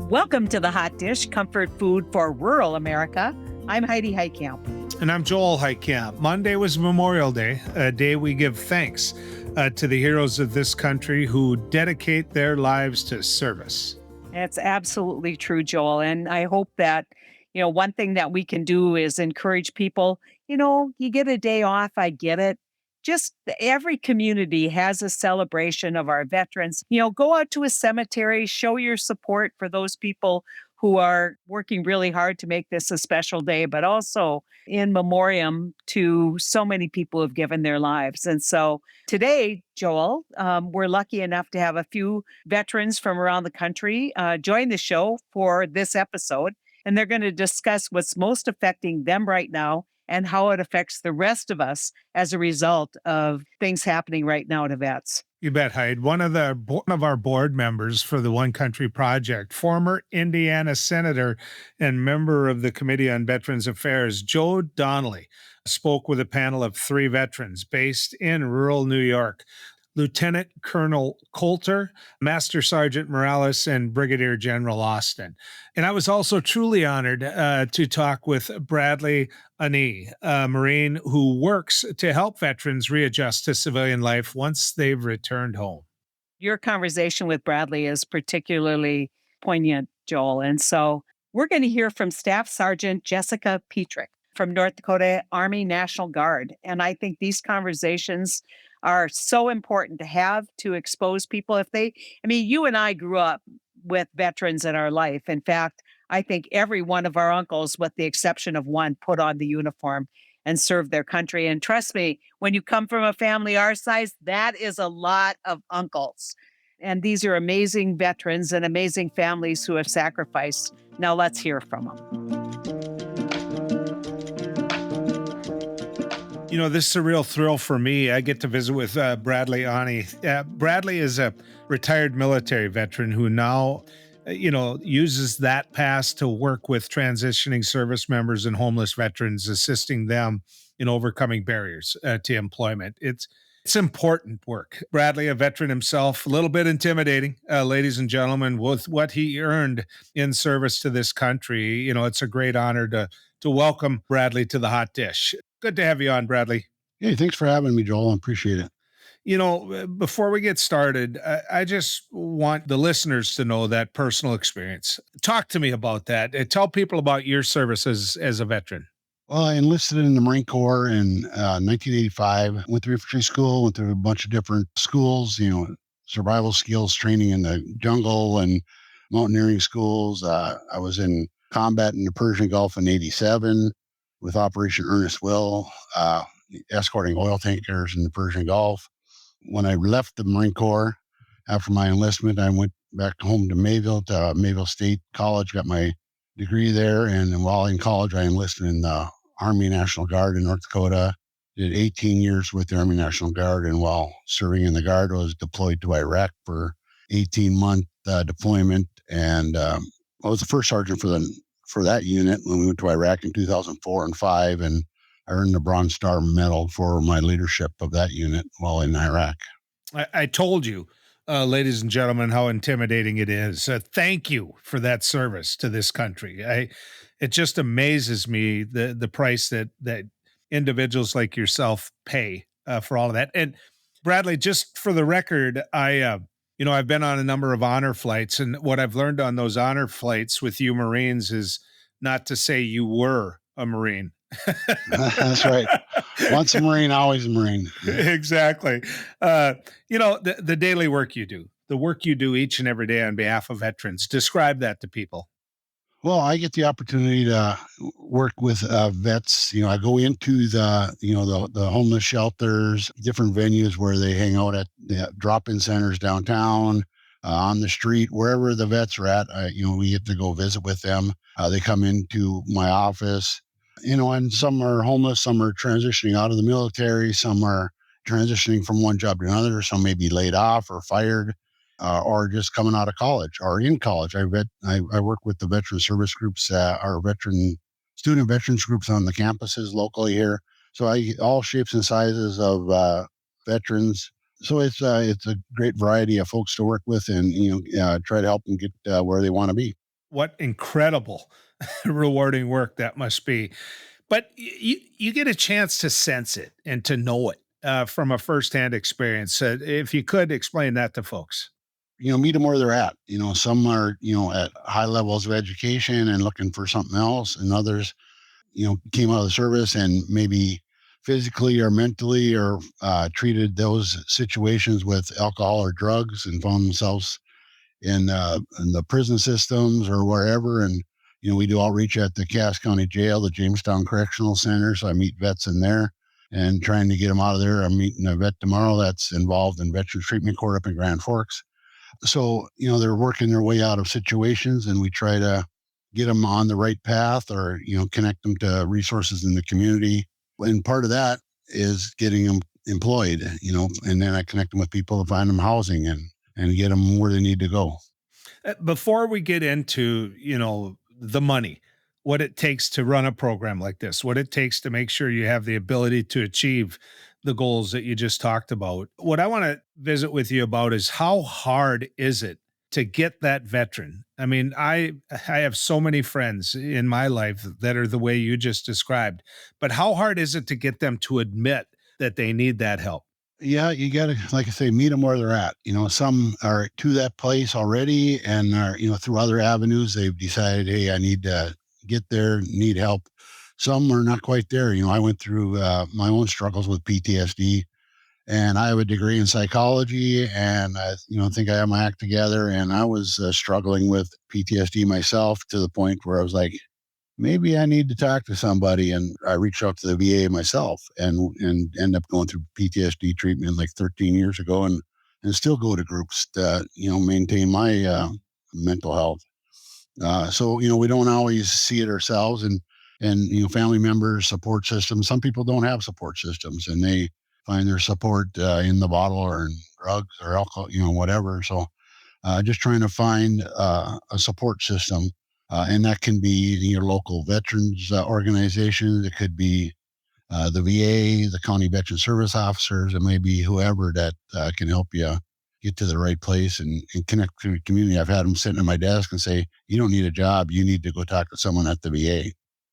Welcome to the Hot Dish, comfort food for rural America. I'm Heidi Heitkamp. And I'm Joel Heitkamp. Monday was Memorial Day, a day we give thanks to the heroes of this country who dedicate their lives to service. That's absolutely true, Joel. And I hope that, one thing that we can do is encourage people, you get a day off, I get it. Just every community has a celebration of our veterans. Go out to a cemetery, show your support for those people who are working really hard to make this a special day, but also in memoriam to so many people who have given their lives. And so today, Joel, we're lucky enough to have a few veterans from around the country join the show for this episode. And they're going to discuss what's most affecting them right now and how it affects the rest of us as a result of things happening right now to vets. You bet, Hyde. One of our board members for the One Country Project, former Indiana Senator and member of the Committee on Veterans Affairs, Joe Donnelly, spoke with a panel of 3 veterans based in rural New York. Lieutenant Colonel Coulter, Master Sergeant Morales, and Brigadier General Austin. And I was also truly honored to talk with Bradley Aune, a Marine who works to help veterans readjust to civilian life once they've returned home. Your conversation with Bradley is particularly poignant, Joel. And so we're going to hear from Staff Sergeant Jessica Petrick from North Dakota Army National Guard. And I think these conversations are so important to have to expose people. You and I grew up with veterans in our life. In fact, I think every one of our uncles, with the exception of one, put on the uniform and served their country. And trust me, when you come from a family our size, that is a lot of uncles. And these are amazing veterans and amazing families who have sacrificed. Now let's hear from them. This is a real thrill for me. I get to visit with Bradley Aune. Bradley is a retired military veteran who now, uses that past to work with transitioning service members and homeless veterans, assisting them in overcoming barriers to employment. It's important work. Bradley, a veteran himself, a little bit intimidating, ladies and gentlemen, with what he earned in service to this country. It's a great honor to welcome Bradley to the Hot Dish. Good to have you on, Bradley. Hey, thanks for having me, Joel. I appreciate it. Before we get started, I just want the listeners to know that personal experience. Talk to me about that. Tell people about your services as a veteran. Well, I enlisted in the Marine Corps in 1985. Went through infantry school, went through a bunch of different schools, survival skills training in the jungle and mountaineering schools. I was in combat in the Persian Gulf in 87 with Operation Earnest Will, escorting oil tankers in the Persian Gulf. When I left the Marine Corps after my enlistment, I went back home to Mayville State College, got my degree there. And then while in college, I enlisted in the Army National Guard in North Dakota. Did 18 years with the Army National Guard. And while serving in the Guard, I was deployed to Iraq for 18-month deployment. And I was the first sergeant for that unit when we went to Iraq in 2004 and 5, and I earned the Bronze Star Medal for my leadership of that unit while in Iraq. I told you, ladies and gentlemen, how intimidating it is. Thank you for that service to this country. It just amazes me the price that individuals like yourself pay for all of that. And Bradley, just for the record, I've been on a number of honor flights, and what I've learned on those honor flights with you Marines is not to say you were a Marine. That's right. Once a Marine, always a Marine. Exactly. The daily work you do, the work you do each and every day on behalf of veterans. Describe that to people. Well, I get the opportunity to work with vets. I go into the homeless shelters, different venues where they hang out at the drop-in centers downtown, on the street, wherever the vets are at. We get to go visit with them. They come into my office, and some are homeless, some are transitioning out of the military, some are transitioning from one job to another, some may be laid off or fired. Or just coming out of college or in college. I work with the veteran service groups, our student veterans groups on the campuses locally here. So all shapes and sizes of veterans. So it's a great variety of folks to work with and try to help them get where they want to be. What incredible rewarding work that must be. But you get a chance to sense it and to know it from a firsthand experience. If you could explain that to folks. Meet them where they're at. Some are, at high levels of education and looking for something else, and others, came out of the service and maybe physically or mentally or treated those situations with alcohol or drugs and found themselves in the prison systems or wherever. And we do outreach at the Cass County Jail, the Jamestown Correctional Center. So I meet vets in there and trying to get them out of there. I'm meeting a vet tomorrow that's involved in Veterans Treatment Court up in Grand Forks. So they're working their way out of situations, and we try to get them on the right path, or connect them to resources in the community. And part of that is getting them employed, and then I connect them with people to find them housing and get them where they need to go. Before we get into, the money, what it takes to run a program like this, what it takes to make sure you have the ability to achieve the goals that you just talked about. What I want to visit with you about is how hard is it to get that veteran? I mean, I have so many friends in my life that are the way you just described, but how hard is it to get them to admit that they need that help? Yeah, you got to, like I say, meet them where they're at. Some are to that place already, and are, through other avenues, they've decided, hey, I need to get there, need help. Some are not quite there. I went through my own struggles with PTSD, and I have a degree in psychology, and I, think I have my act together. And I was struggling with PTSD myself to the point where I was like, maybe I need to talk to somebody. And I reached out to the VA myself and end up going through PTSD treatment like 13 years ago, and still go to groups that, maintain my mental health. So, we don't always see it ourselves, and, family members, support systems. Some people don't have support systems, and they find their support in the bottle or in drugs or alcohol, whatever. So, just trying to find a support system. And that can be your local veterans organizations. It could be the VA, the county veteran service officers. It may be whoever that can help you get to the right place and connect to the community. I've had them sitting at my desk and say, you don't need a job. You need to go talk to someone at the VA.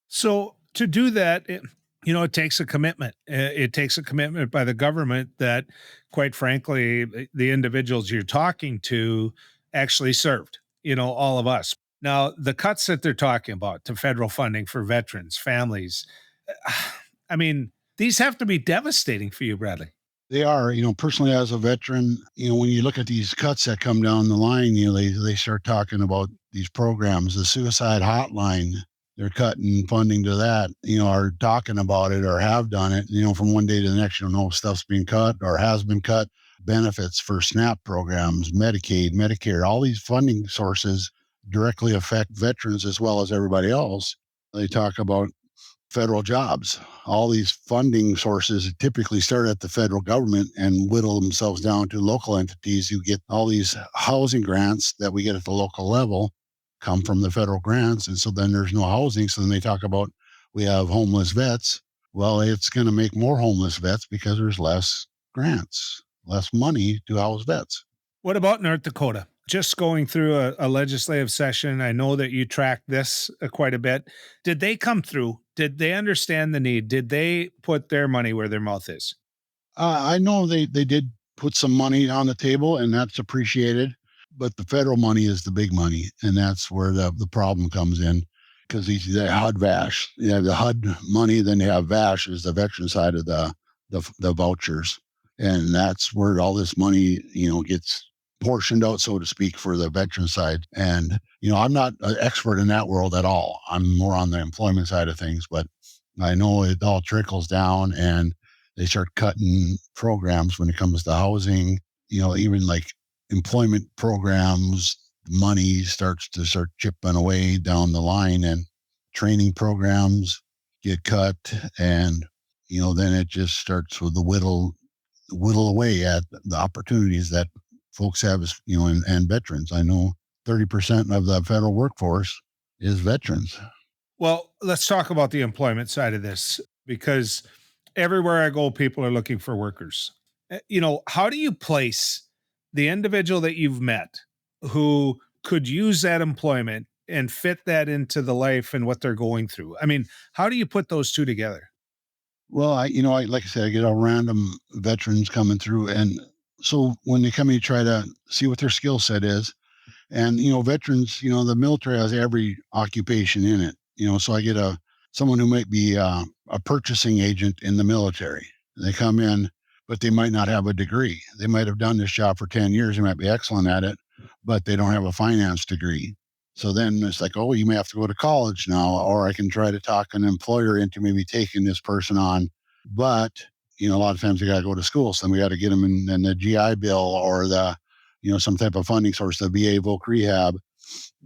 So to do that, it takes a commitment. It takes a commitment by the government that, quite frankly, the individuals you're talking to actually served, all of us. Now, the cuts that they're talking about to federal funding for veterans, families, I mean, these have to be devastating for you, Bradley. They are, personally as a veteran, when you look at these cuts that come down the line, they start talking about these programs, the suicide hotline, they're cutting funding to that, are talking about it or have done it, from one day to the next, stuff's being cut or has been cut. Benefits for SNAP programs, Medicaid, Medicare, all these funding sources directly affect veterans as well as everybody else. They talk about federal jobs. All these funding sources typically start at the federal government and whittle themselves down to local entities who get all these housing grants that we get at the local level come from the federal grants. And so then there's no housing. So then they talk about we have homeless vets. Well, it's going to make more homeless vets because there's less grants, less money to house vets. What about North Dakota? Just going through a legislative session, I know that you tracked this quite a bit. Did they come through? Did they understand the need? Did they put their money where their mouth is? I know they did put some money on the table, and that's appreciated. But the federal money is the big money, and that's where the problem comes in, because these the HUD VASH. You have the HUD money, then you have VASH is the veteran side of the vouchers, and that's where all this money gets portioned out, so to speak, for the veteran side. And I'm not an expert in that world at all. I'm more on the employment side of things, but I know it all trickles down, and they start cutting programs when it comes to housing, even like employment programs, money starts to start chipping away down the line, and training programs get cut. And, then it just starts with the whittle away at the opportunities that folks have, and veterans. I know 30% of the federal workforce is veterans. Well, let's talk about the employment side of this, because everywhere I go, people are looking for workers. How do you place the individual that you've met who could use that employment and fit that into the life and what they're going through? I mean, how do you put those two together? Well, like I said, I get all random veterans coming through, and so when they come in, you try to see what their skill set is. And veterans, the military has every occupation in it. So I get someone who might be a purchasing agent in the military. They come in, but they might not have a degree. They might have done this job for 10 years. They might be excellent at it, but they don't have a finance degree. So then it's like, oh, you may have to go to college now, or I can try to talk an employer into maybe taking this person on. But, a lot of times they got to go to school. So then we got to get them in the GI Bill or some type of funding source, the VA voc rehab.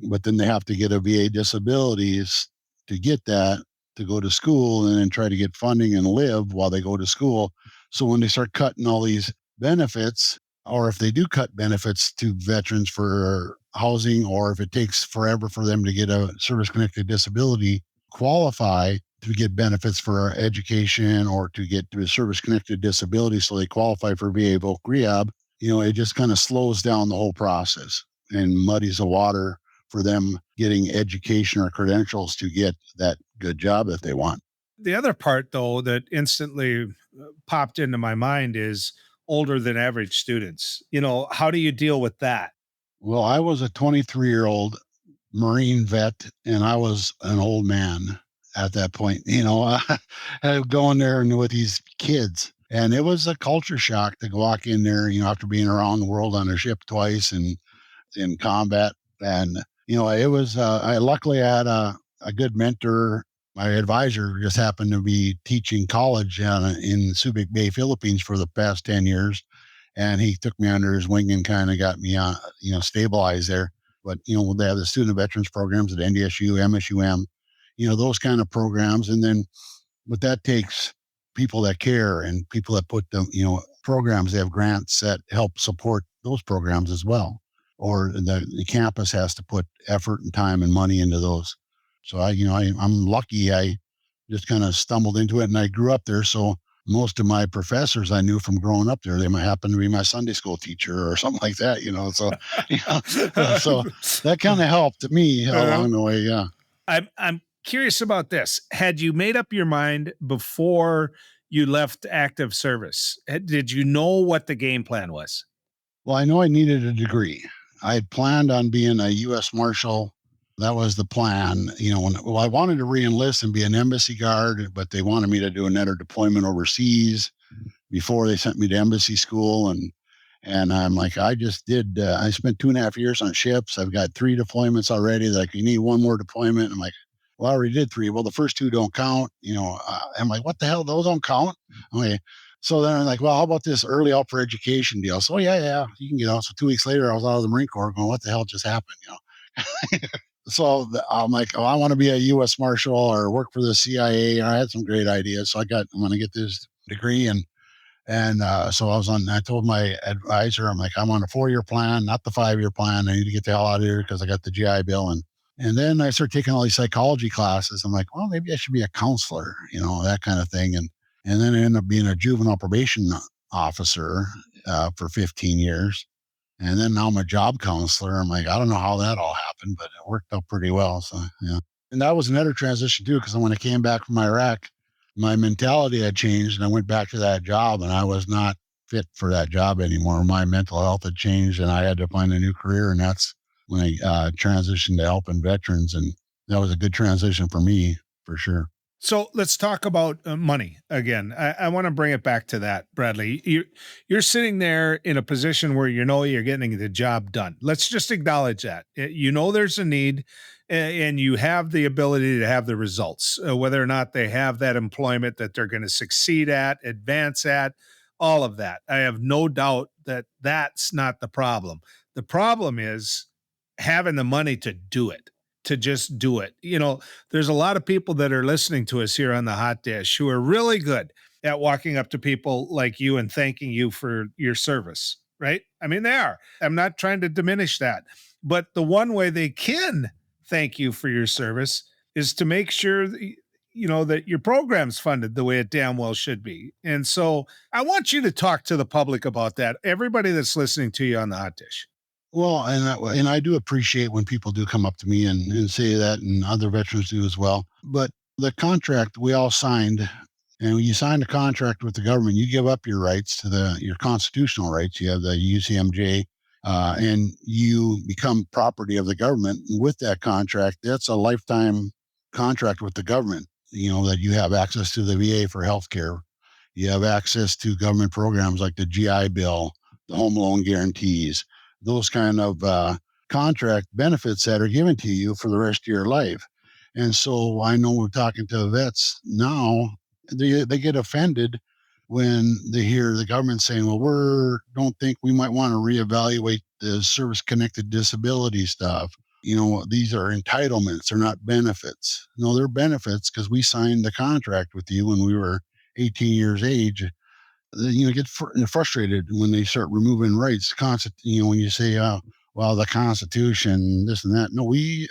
But then they have to get a VA disabilities to get that, to go to school and then try to get funding and live while they go to school. So when they start cutting all these benefits, or if they do cut benefits to veterans for housing, or if it takes forever for them to get a service-connected disability, qualify to get benefits for education or to get to a service-connected disability so they qualify for VA voc rehab, it just kind of slows down the whole process and muddies the water for them getting education or credentials to get that good job that they want. The other part, though, that instantly popped into my mind is older than average students. How do you deal with that? Well, I was a 23-year-old Marine vet, and I was an old man at that point, going there and with these kids. And it was a culture shock to walk in there, after being around the world on a ship twice and in combat. And, it was, I luckily had a good mentor. My advisor just happened to be teaching college in Subic Bay, Philippines for the past 10 years. And he took me under his wing and kind of got me, stabilized there. But, they have the student veterans programs at NDSU, MSUM, those kind of programs. And then, but that takes people that care and people that put them, programs. They have grants that help support those programs as well. Or the campus has to put effort and time and money into those. So I'm lucky. I just kind of stumbled into it, and I grew up there. So most of my professors I knew from growing up there. They might happen to be my Sunday school teacher or something like that. So so that kind of helped me along the way. Yeah. I'm curious about this. Had you made up your mind before you left active service? Did you know what the game plan was? Well, I know I needed a degree. I had planned on being a U.S. Marshal. That was the plan. I wanted to re-enlist and be an embassy guard, but they wanted me to do another deployment overseas before they sent me to embassy school. And I'm like, I just did. I spent 2.5 years on ships. I've got 3 deployments already. Like, you need one more deployment. I'm like, well, I already did 3. Well, the first 2 don't count. I'm like, what the hell? Those don't count. Okay. So then I'm like, well, how about this early out for education deal? So yeah, you can get out. So 2 weeks later, I was out of the Marine Corps going, what the hell just happened? So I'm like, oh, I want to be a U.S. Marshal or work for the CIA. And I had some great ideas. So I'm going to get this degree. So I told my advisor, I'm like, I'm on a 4-year plan, not the 5-year plan. I need to get the hell out of here because I got the GI Bill. And then I started taking all these psychology classes. I'm like, well, maybe I should be a counselor, that kind of thing. And then I ended up being a juvenile probation officer for 15 years. And then now I'm a job counselor. I'm like, I don't know how that all happened, but it worked out pretty well. So, yeah. And that was another transition too, because when I came back from Iraq, my mentality had changed and I went back to that job and I was not fit for that job anymore. My mental health had changed and I had to find a new career. And that's when I transitioned to helping veterans. And that was a good transition for me, for sure. So let's talk about money again. I want to bring it back to that, Bradley. You're sitting there in a position where you're getting the job done. Let's just acknowledge that. There's a need, and you have the ability to have the results, whether or not they have that employment that they're going to succeed at, advance at, all of that. I have no doubt that that's not the problem. The problem is having the money to do it. To just do it. There's a lot of people that are listening to us here on the Hot Dish who are really good at walking up to people like you and thanking you for your service, right? I mean, they are. I'm not trying to diminish that. But the one way they can thank you for your service is to make sure that your program's funded the way it damn well should be. And so I want you to talk to the public about that. Everybody that's listening to you on the Hot Dish. Well, and I do appreciate when people do come up to me and say that, and other veterans do as well. But the contract we all signed, and when you sign a contract with the government, you give up your rights to your constitutional rights. You have the UCMJ, and you become property of the government. And with that contract, that's a lifetime contract with the government. That you have access to the VA for health care. You have access to government programs like the GI Bill, the home loan guarantees, those kind of contract benefits that are given to you for the rest of your life. And so I know we're talking to vets now, they get offended when they hear the government saying, well, don't think we might want to reevaluate the service connected disability stuff. These are entitlements, they're not benefits. No, they're benefits because we signed the contract with you when we were 18 years age. Get frustrated when they start removing rights. When you say, well, the Constitution, this and that. No, we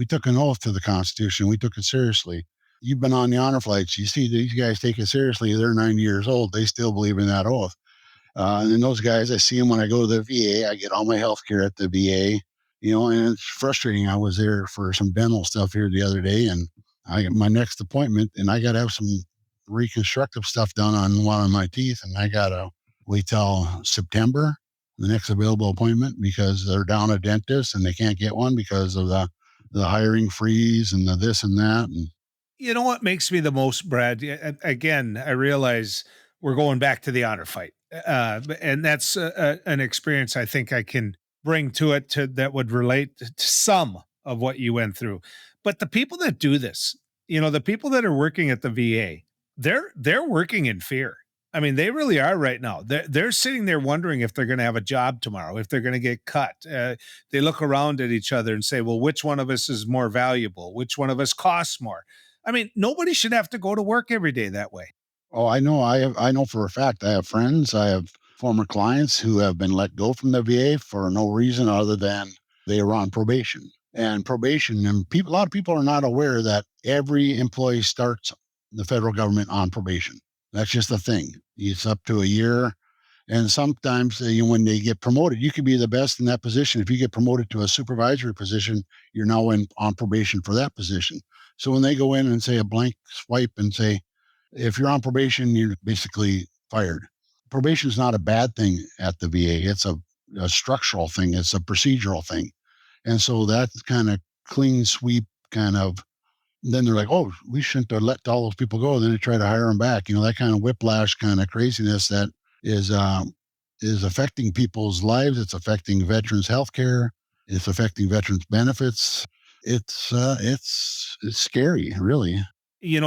took an oath to the Constitution. We took it seriously. You've been on the honor flights. You see these guys take it seriously. They're 90 years old. They still believe in that oath. And then those guys, I see them when I go to the VA. I get all my health care at the VA, and it's frustrating. I was there for some dental stuff here the other day, and I get my next appointment, and I got to have some reconstructive stuff done on one of my teeth, and I got to wait till September, the next available appointment, because they're down a dentist and they can't get one because of the hiring freeze and the this and that. And You know what makes me the most, Brad? Again, I realize we're going back to the honor fight, and that's an experience I think I can bring to it that would relate to some of what you went through. But the people that do this, the people that are working at the VA, they're working in fear. I mean, they really are right now. They're sitting there wondering if they're going to have a job tomorrow, if they're going to get cut. They look around at each other and say, "Well, which one of us is more valuable? Which one of us costs more?" I mean, nobody should have to go to work every day that way. oh, I know, I know for a fact. I have friends, I have former clients who have been let go from the VA for no reason other than they were on probation. And probation, and a lot of people are not aware that every employee starts the federal government on probation. That's just a thing. It's up to a year. And sometimes when they get promoted, you could be the best in that position. If you get promoted to a supervisory position, you're now on probation for that position. So when they go in and say a blank swipe and say, if you're on probation, you're basically fired. Probation is not a bad thing at the VA. It's a structural thing. It's a procedural thing. And so that kind of clean sweep kind of, then they're like, oh, we shouldn't have let all those people go. Then they try to hire them back. That kind of whiplash kind of craziness that is affecting people's lives. It's affecting veterans' health care. It's affecting veterans' benefits. It's scary, really.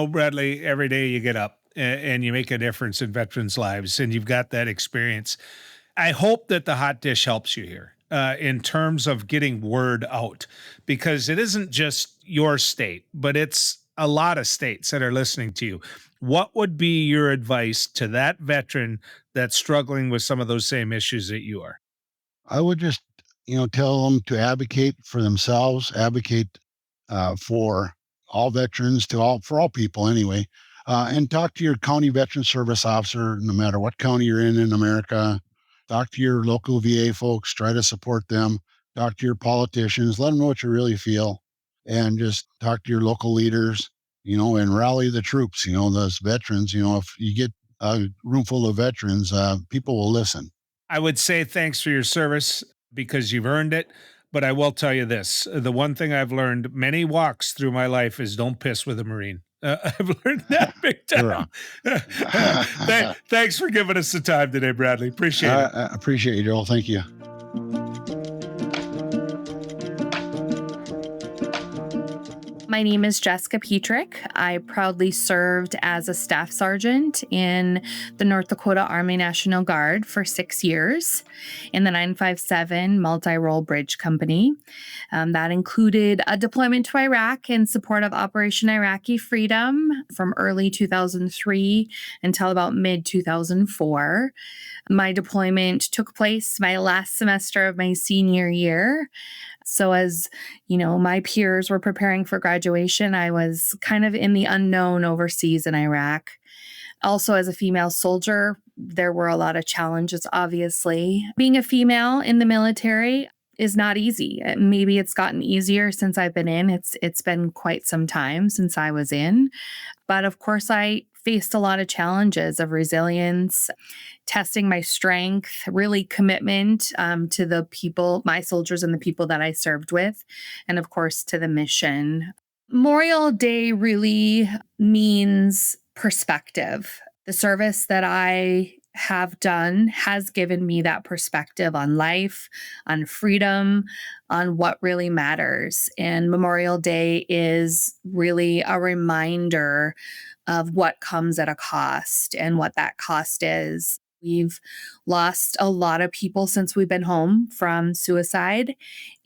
Bradley, every day you get up and you make a difference in veterans' lives, and you've got that experience. I hope that the hot dish helps you here in terms of getting word out, because it isn't just your state, but it's a lot of states that are listening to you. What would be your advice to that veteran that's struggling with some of those same issues that you are? I would just, tell them to advocate for themselves, advocate for all veterans, for all people anyway, and talk to your county veteran service officer, no matter what county you're in America. Talk to your local VA folks, try to support them. Talk to your politicians, let them know what you really feel, and just talk to your local leaders, and rally the troops, those veterans. If you get a room full of veterans, people will listen. I would say thanks for your service because you've earned it. But I will tell you this, the one thing I've learned many walks through my life is don't piss with a Marine. I've learned that big time. Thanks for giving us the time today, Bradley. Appreciate it. I appreciate you, Joel. Thank you. My name is Jessica Petrick. I proudly served as a staff sergeant in the North Dakota Army National Guard for 6 years in the 957 Multi-Role Bridge Company. That included a deployment to Iraq in support of Operation Iraqi Freedom from early 2003 until about mid-2004. My deployment took place my last semester of my senior year. So as, my peers were preparing for graduation, I was kind of in the unknown overseas in Iraq. Also, as a female soldier, there were a lot of challenges, obviously. Being a female in the military, is not easy. Maybe it's gotten easier since I've been in. It's been quite some time since I was in. But of course, I faced a lot of challenges of resilience, testing my strength, really commitment to the people, my soldiers and the people that I served with, and of course to the mission. Memorial Day really means perspective. The service that I have done has given me that perspective on life, on freedom, on what really matters. And Memorial Day is really a reminder of what comes at a cost and what that cost is. We've lost a lot of people since we've been home from suicide.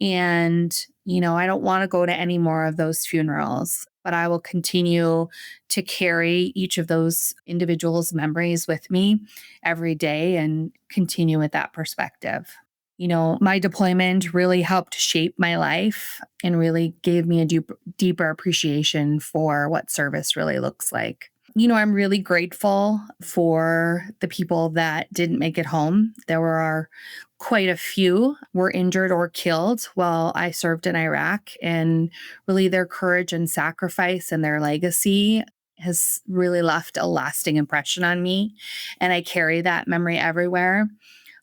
And, I don't want to go to any more of those funerals, but I will continue to carry each of those individuals' memories with me every day and continue with that perspective. My deployment really helped shape my life and really gave me a deeper appreciation for what service really looks like. I'm really grateful for the people that didn't make it home. There were quite a few were injured or killed while I served in Iraq, and really their courage and sacrifice and their legacy has really left a lasting impression on me, and I carry that memory everywhere.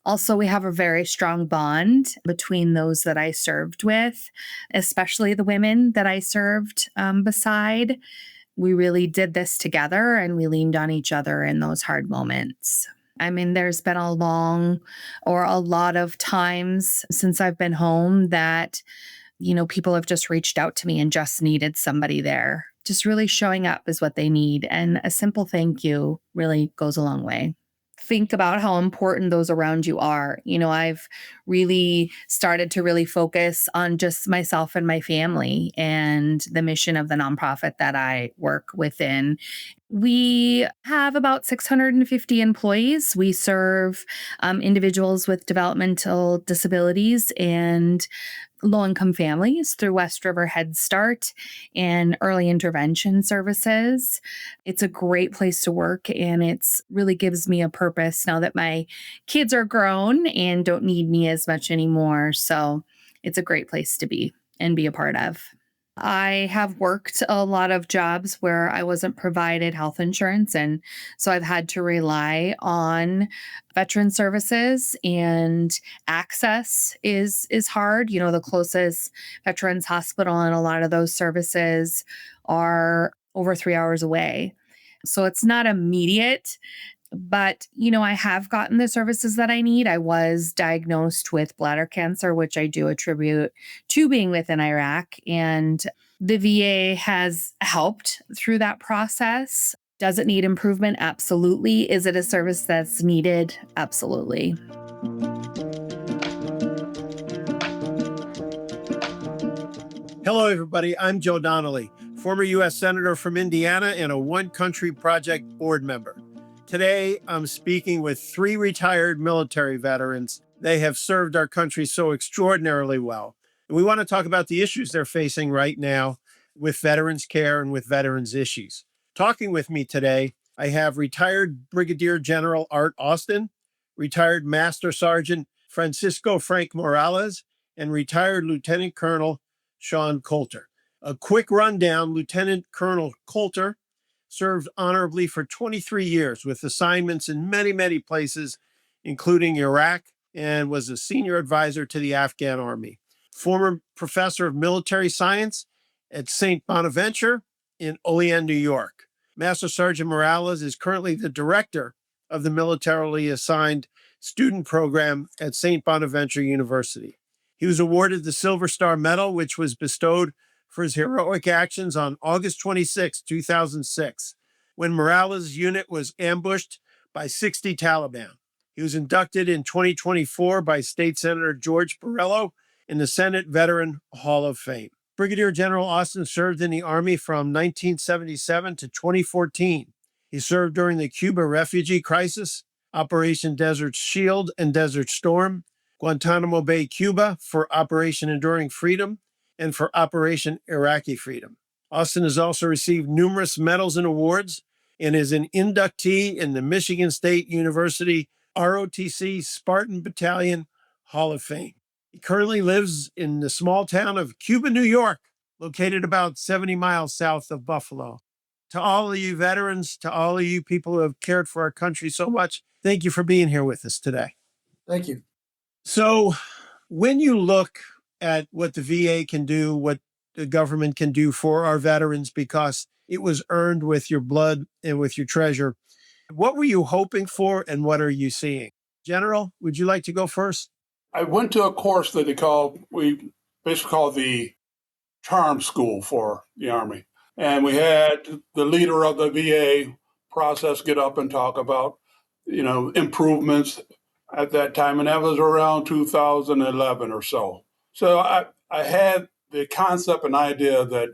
Also, we have a very strong bond between those that I served with, especially the women that I served beside. We really did this together and we leaned on each other in those hard moments. I mean, there's been a lot of times since I've been home that, people have just reached out to me and just needed somebody there. Just really showing up is what they need. And a simple thank you really goes a long way. Think about how important those around you are. I've really started to really focus on just myself and my family and the mission of the nonprofit that I work within. We have about 650 employees. We serve individuals with developmental disabilities and low-income families through West River Head Start and early intervention services. It's a great place to work, and it's really gives me a purpose now that my kids are grown and don't need me as much anymore. So it's a great place to be and be a part of. I have worked a lot of jobs where I wasn't provided health insurance, and so I've had to rely on veteran services, and access is hard. The closest veterans hospital and a lot of those services are over 3 hours away. So it's not immediate, but, I have gotten the services that I need. I was diagnosed with bladder cancer, which I do attribute to being within Iraq. And the VA has helped through that process. Does it need improvement? Absolutely. Is it a service that's needed? Absolutely. Hello, everybody. I'm Joe Donnelly, former U.S. Senator from Indiana and a One Country Project board member. Today, I'm speaking with 3 retired military veterans. They have served our country so extraordinarily well. And we want to talk about the issues they're facing right now with veterans care and with veterans issues. Talking with me today, I have retired Brigadier General Art Austin, retired Master Sergeant Francisco Frank Morales, and retired Lieutenant Colonel Sean Coulter. A quick rundown: Lieutenant Colonel Coulter served honorably for 23 years with assignments in many, many places, including Iraq, and was a senior advisor to the Afghan Army. Former professor of military science at St. Bonaventure in Olean, New York. Master Sergeant Morales is currently the director of the militarily assigned student program at St. Bonaventure University. He was awarded the Silver Star Medal, which was bestowed for his heroic actions on August 26, 2006, when Morales' unit was ambushed by 60 Taliban. He was inducted in 2024 by State Senator George Borrello in the Senate Veteran Hall of Fame. Brigadier General Austin served in the Army from 1977 to 2014. He served during the Cuba refugee crisis, Operation Desert Shield and Desert Storm, Guantanamo Bay, Cuba for Operation Enduring Freedom, and for Operation Iraqi Freedom. Austin has also received numerous medals and awards and is an inductee in the Michigan State University ROTC Spartan Battalion Hall of Fame. He currently lives in the small town of Cuba, New York, located about 70 miles south of Buffalo. To all of you veterans, to all of you people who have cared for our country so much, thank you for being here with us today. Thank you. So, when you look at what the VA can do, what the government can do for our veterans, because it was earned with your blood and with your treasure, what were you hoping for and what are you seeing? General, would you like to go first? I went to a course that we basically call the charm school for the Army. And we had the leader of the VA process get up and talk about, improvements at that time. And that was around 2011 or so. So I had the concept and idea that,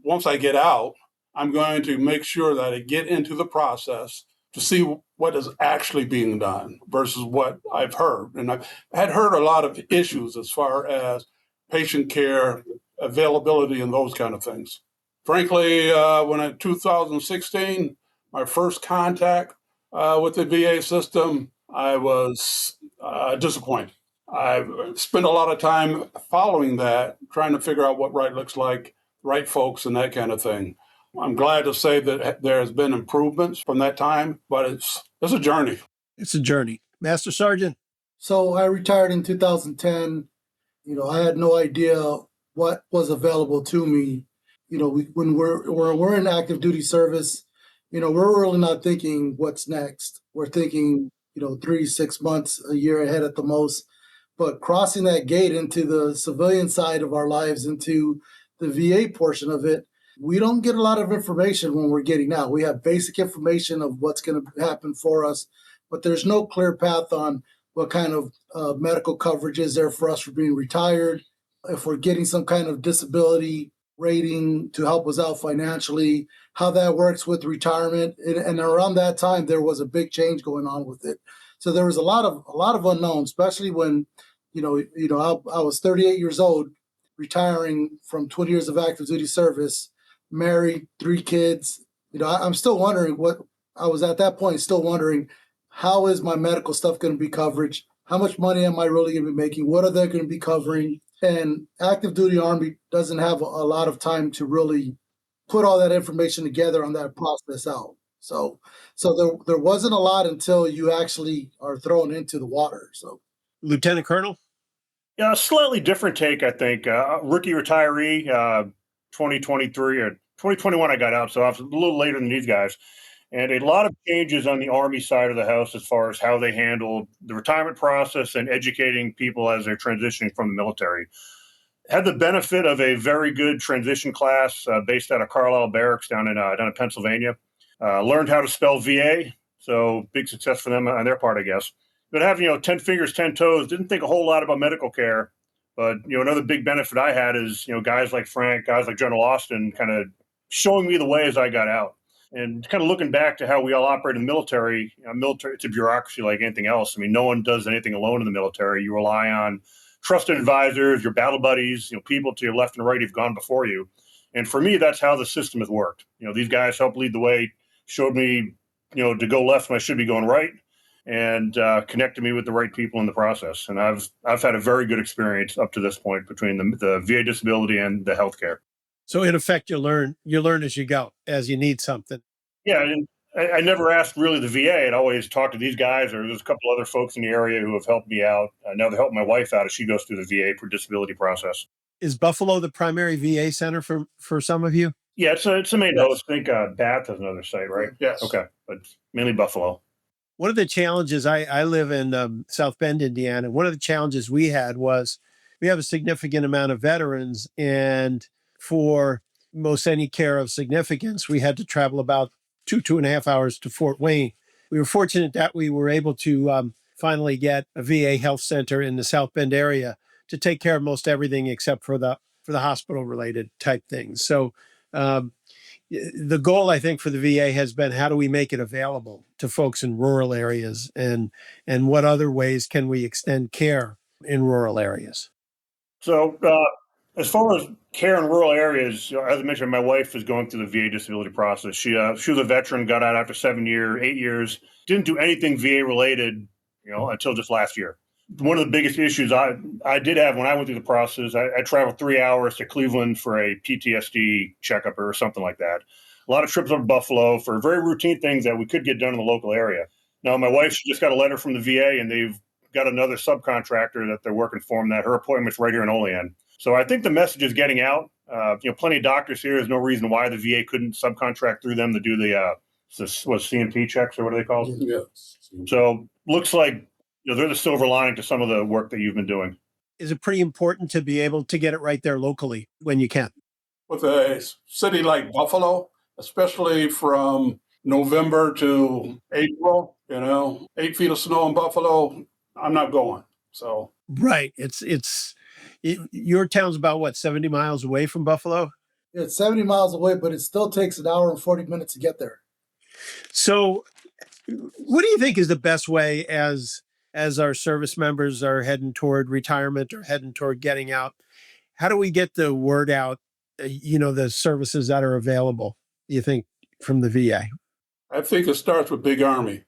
once I get out, I'm going to make sure that I get into the process to see what is actually being done versus what I've heard. And I had heard a lot of issues as far as patient care, availability, and those kind of things. Frankly, when in 2016, my first contact with the VA system, I was disappointed. I've spent a lot of time following that, trying to figure out what right looks like, right folks, and that kind of thing. I'm glad to say that there has been improvements from that time, but it's a journey. It's a journey. Master Sergeant? So I retired in 2010. I had no idea what was available to me. When we're in active duty service, we're really not thinking what's next. We're thinking, 3-6 months, a year ahead at the most. But crossing that gate into the civilian side of our lives, into the VA portion of it, we don't get a lot of information when we're getting out. We have basic information of what's going to happen for us, but there's no clear path on what kind of medical coverage is there for us for being retired, if we're getting some kind of disability rating to help us out financially, how that works with retirement. And around that time, there was a big change going on with it. So there was a lot of unknowns, especially when, I was 38 years old, retiring from 20 years of active duty service, married, 3 kids. I'm still wondering I was at that point still wondering, how is my medical stuff going to be coverage? How much money am I really going to be making? What are they going to be covering? And active duty Army doesn't have a lot of time to really put all that information together on that process out. So there wasn't a lot until you actually are thrown into the water. So, Lieutenant Colonel? Yeah, a slightly different take, I think. Rookie retiree, 2023 or 2021, I got out, so I was a little later than these guys. And a lot of changes on the Army side of the house as far as how they handled the retirement process and educating people as they're transitioning from the military. Had the benefit of a very good transition class based out of Carlisle Barracks down in Pennsylvania. Learned how to spell VA, so big success for them on their part, I guess. But having 10 fingers, 10 toes, didn't think a whole lot about medical care. But another big benefit I had is guys like Frank, guys like General Austin, kind of showing me the way as I got out. And kind of looking back to how we all operate in the military, military, it's a bureaucracy like anything else. I mean, no one does anything alone in the military. You rely on trusted advisors, your battle buddies, people to your left and right who've gone before you. And for me, that's how the system has worked. These guys helped lead the way, showed me, to go left when I should be going right, and connected me with the right people in the process. And I've had a very good experience up to this point between the VA disability and the healthcare. So in effect, you learn as you go, as you need something. Yeah, and I never asked really the VA. I'd always talk to these guys, or there's a couple other folks in the area who have helped me out. Now they're helping my wife out as she goes through the VA for disability process. Is Buffalo the primary VA center for some of you? Yeah, it's a main host. I think Bath has another site, right? Yes. Okay, but mainly Buffalo. One of the challenges, I live in South Bend, Indiana. One of the challenges we had was we have a significant amount of veterans, and for most any care of significance, we had to travel about 2.5 hours to Fort Wayne. We were fortunate that we were able to finally get a VA health center in the South Bend area to take care of most everything except for the hospital related type things. So the goal, I think, for the VA has been, how do we make it available to folks in rural areas, and what other ways can we extend care in rural areas? So as far as care in rural areas, as I mentioned, my wife is going through the VA disability process. She was a veteran, got out after 8 years, didn't do anything VA related, until just last year. one of the biggest issues I did have when I went through the process, I traveled 3 hours to Cleveland for a PTSD checkup or something like that. A lot of trips over Buffalo for very routine things that we could get done in the local area. Now, my wife, she just got a letter from the VA, and they've got another subcontractor that they're working for them, that her appointment's right here in Olean. So I think the message is getting out. Plenty of doctors here. There's no reason why the VA couldn't subcontract through them to do the CMP checks, or what are they called? Yes. So looks like they're the silver lining to some of the work that you've been doing. Is it pretty important to be able to get it right there locally when you can? With a city like Buffalo, especially from November to April, 8 feet of snow in Buffalo, I'm not going. So Right. Your town's about what, 70 miles away from Buffalo? It's 70 miles away, but it still takes an hour and 40 minutes to get there. So what do you think is the best way as our service members are heading toward retirement or heading toward getting out? How do we get the word out, the services that are available, you think, from the VA? I think it starts with Big Army.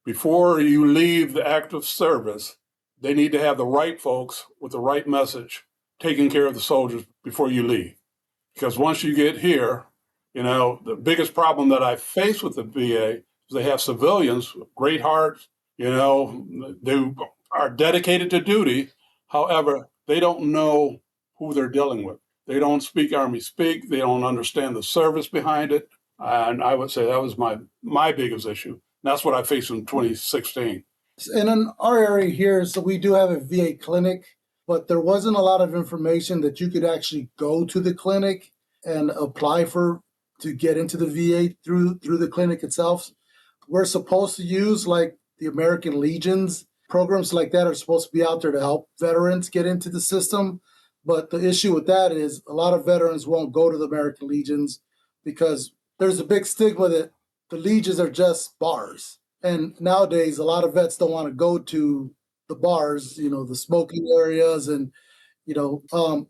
Before you leave the active service, they need to have the right folks with the right message taking care of the soldiers before you leave. Because once you get here, the biggest problem that I face with the VA is they have civilians, great hearts, they are dedicated to duty. However, they don't know who they're dealing with. They don't speak Army speak. They don't understand the service behind it. And I would say that was my biggest issue. That's what I faced in 2016. And in our area here, so we do have a VA clinic, but there wasn't a lot of information that you could actually go to the clinic and apply to get into the VA through the clinic itself. We're supposed to use like the American Legions. Programs like that are supposed to be out there to help veterans get into the system. But the issue with that is a lot of veterans won't go to the American Legions because there's a big stigma that the Legions are just bars. And nowadays, a lot of vets don't want to go to the bars, the smoking areas. And,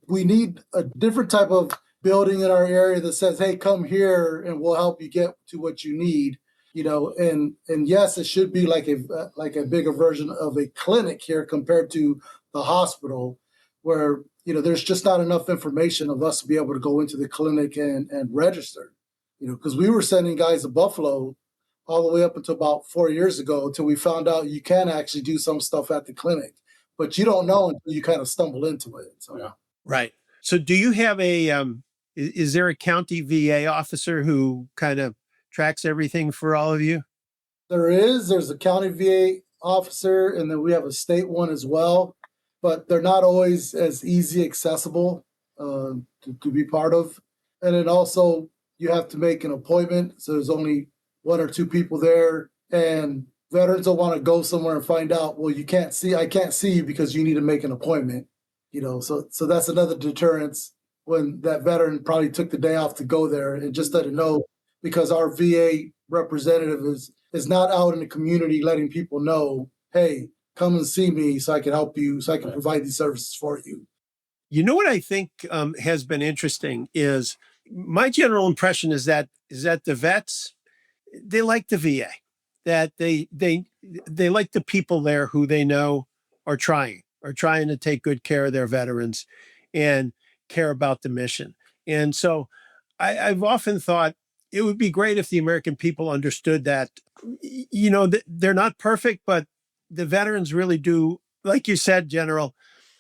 we need a different type of building in our area that says, hey, come here and we'll help you get to what you need. And yes, it should be like a bigger version of a clinic here compared to the hospital, where there's just not enough information of us to be able to go into the clinic and register. Because we were sending guys to Buffalo all the way up until about 4 years ago, until we found out you can actually do some stuff at the clinic, but you don't know until you kind of stumble into it. So Yeah. Right. So do you have is there a county VA officer who kind of tracks everything for all of you? There's a county VA officer, and then we have a state one as well, but they're not always as easy accessible to be part of. And then also you have to make an appointment. So there's only one or two people there, and veterans don't want to go somewhere and find out, well, I can't see you because you need to make an appointment. So that's another deterrence when that veteran probably took the day off to go there and just let it know, because our VA representative is not out in the community letting people know, hey, come and see me so I can help you, so I can provide these services for you. You know what I think has been interesting is my general impression is that the vets, they like the VA, that they like the people there who they know are trying to take good care of their veterans and care about the mission. And so I've often thought it would be great if the American people understood that, they're not perfect, but the veterans really do, like you said, General,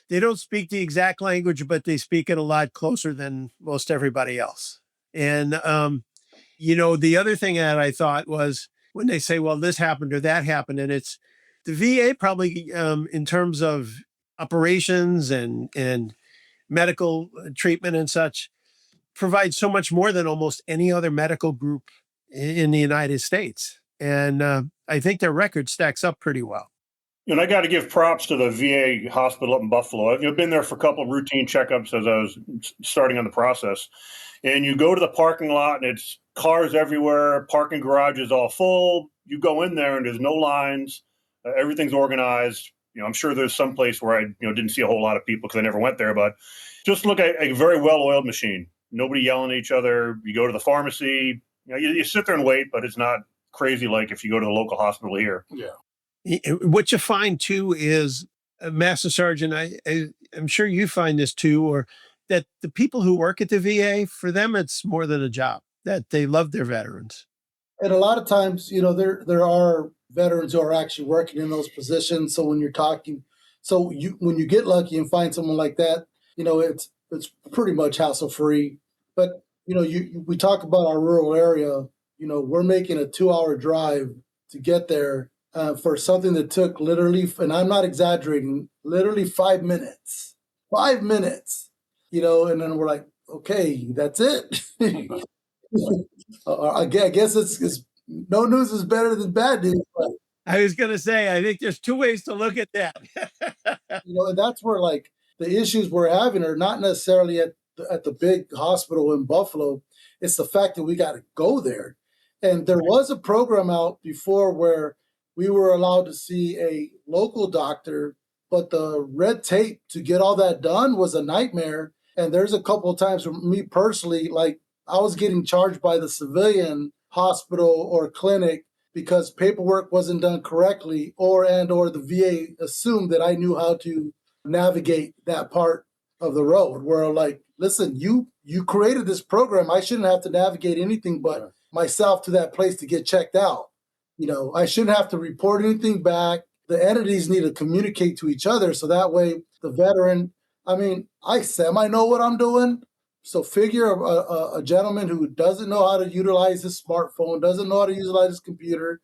they don't speak the exact language, but they speak it a lot closer than most everybody else. And, the other thing that I thought was when they say, well, this happened or that happened, and it's the VA probably in terms of operations and medical treatment and such provides so much more than almost any other medical group in the United States. And I think their record stacks up pretty well. And I got to give props to the VA hospital up in Buffalo. I've been there for a couple of routine checkups as I was starting on the process. And you go to the parking lot and it's cars everywhere, parking garages all full. You go in there and there's no lines. Everything's organized. I'm sure there's some place where I didn't see a whole lot of people because I never went there, but just look at a very well-oiled machine. Nobody yelling at each other. You go to the pharmacy, you sit there and wait, but it's not crazy like if you go to the local hospital here. Yeah. What you find too is Master Sergeant, I'm sure you find this too, or that the people who work at the VA, for them, it's more than a job, that they love their veterans. And a lot of times, there are veterans who are actually working in those positions. So when you're talking, when you get lucky and find someone like that, it's pretty much hassle free. But we talk about our rural area. We're making a 2-hour drive to get there for something that took literally, and I'm not exaggerating, literally 5 minutes. 5 minutes. And then we're like, okay, that's it. I guess it's no news is better than bad news. But, I was going to say, I think there's two ways to look at that. and that's where like the issues we're having are not necessarily at the big hospital in Buffalo. It's the fact that we got to go there. And there was a program out before where we were allowed to see a local doctor, but the red tape to get all that done was a nightmare. And there's a couple of times for me personally, like I was getting charged by the civilian hospital or clinic because paperwork wasn't done correctly, or the VA assumed that I knew how to navigate that part of the road. Where like, listen, you created this program. I shouldn't have to navigate anything but myself to that place to get checked out. I shouldn't have to report anything back. The entities need to communicate to each other so that way the veteran, I semi-know what I'm doing. So figure a gentleman who doesn't know how to utilize his smartphone, doesn't know how to utilize his computer.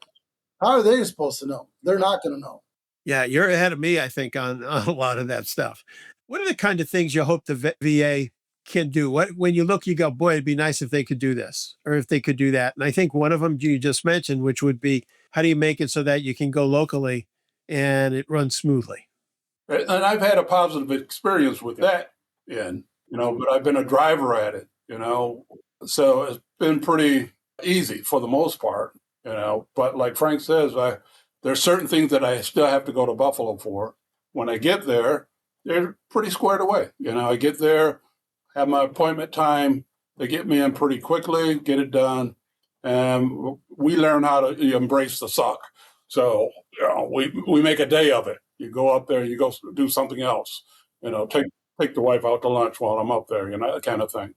How are they supposed to know? They're not going to know. Yeah, you're ahead of me, I think, on a lot of that stuff. What are the kind of things you hope the VA can do? When you look, you go, boy, it'd be nice if they could do this or if they could do that. And I think one of them you just mentioned, which would be, how do you make it so that you can go locally and it runs smoothly? And I've had a positive experience with that, but I've been a driver at it, so it's been pretty easy for the most part, but like Frank says, there's certain things that I still have to go to Buffalo for. When I get there, they're pretty squared away. I get there, have my appointment time, they get me in pretty quickly, get it done, and we learn how to embrace the suck. So, we make a day of it. You go up there, you go do something else, take the wife out to lunch while I'm up there, that kind of thing.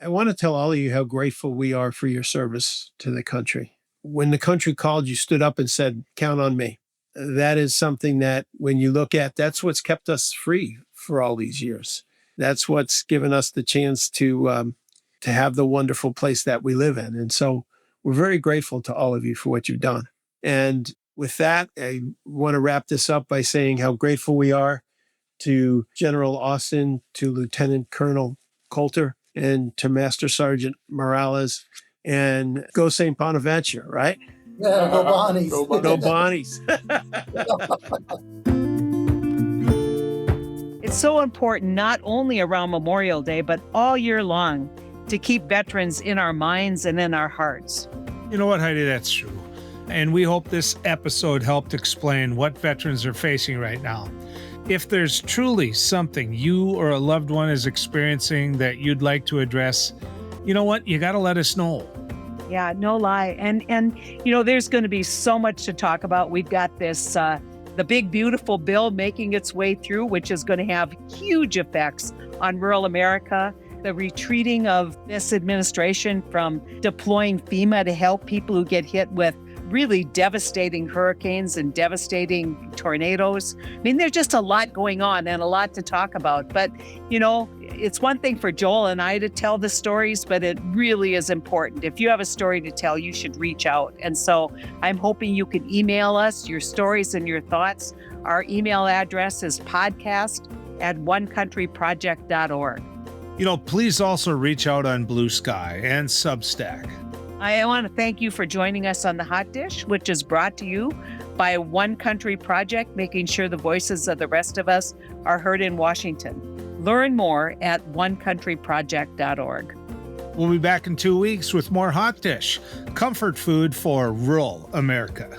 I want to tell all of you how grateful we are for your service to the country. When the country called, you stood up and said, count on me. That is something that when you look at, that's what's kept us free for all these years. That's what's given us the chance to have the wonderful place that we live in. And so we're very grateful to all of you for what you've done. And with that, I want to wrap this up by saying how grateful we are to General Austin, to Lieutenant Colonel Coulter, and to Master Sergeant Morales, and go St. Bonaventure, right? Yeah, go Bonnies. Go Bonnies. It's so important, not only around Memorial Day, but all year long, to keep veterans in our minds and in our hearts. You know what, Heidi? That's true. And we hope this episode helped explain what veterans are facing right now. If there's truly something you or a loved one is experiencing that you'd like to address, you know what? You got to let us know. Yeah, no lie. And there's going to be so much to talk about. We've got this, the big, beautiful bill making its way through, which is going to have huge effects on rural America. The retreating of this administration from deploying FEMA to help people who get hit with really devastating hurricanes and devastating tornadoes. There's just a lot going on and a lot to talk about. But, it's one thing for Joel and I to tell the stories, but it really is important. If you have a story to tell, you should reach out. And so I'm hoping you can email us your stories and your thoughts. Our email address is podcast@onecountryproject.org. Please also reach out on Blue Sky and Substack. I want to thank you for joining us on The Hot Dish, which is brought to you by One Country Project, making sure the voices of the rest of us are heard in Washington. Learn more at onecountryproject.org. We'll be back in 2 weeks with more Hot Dish, comfort food for rural America.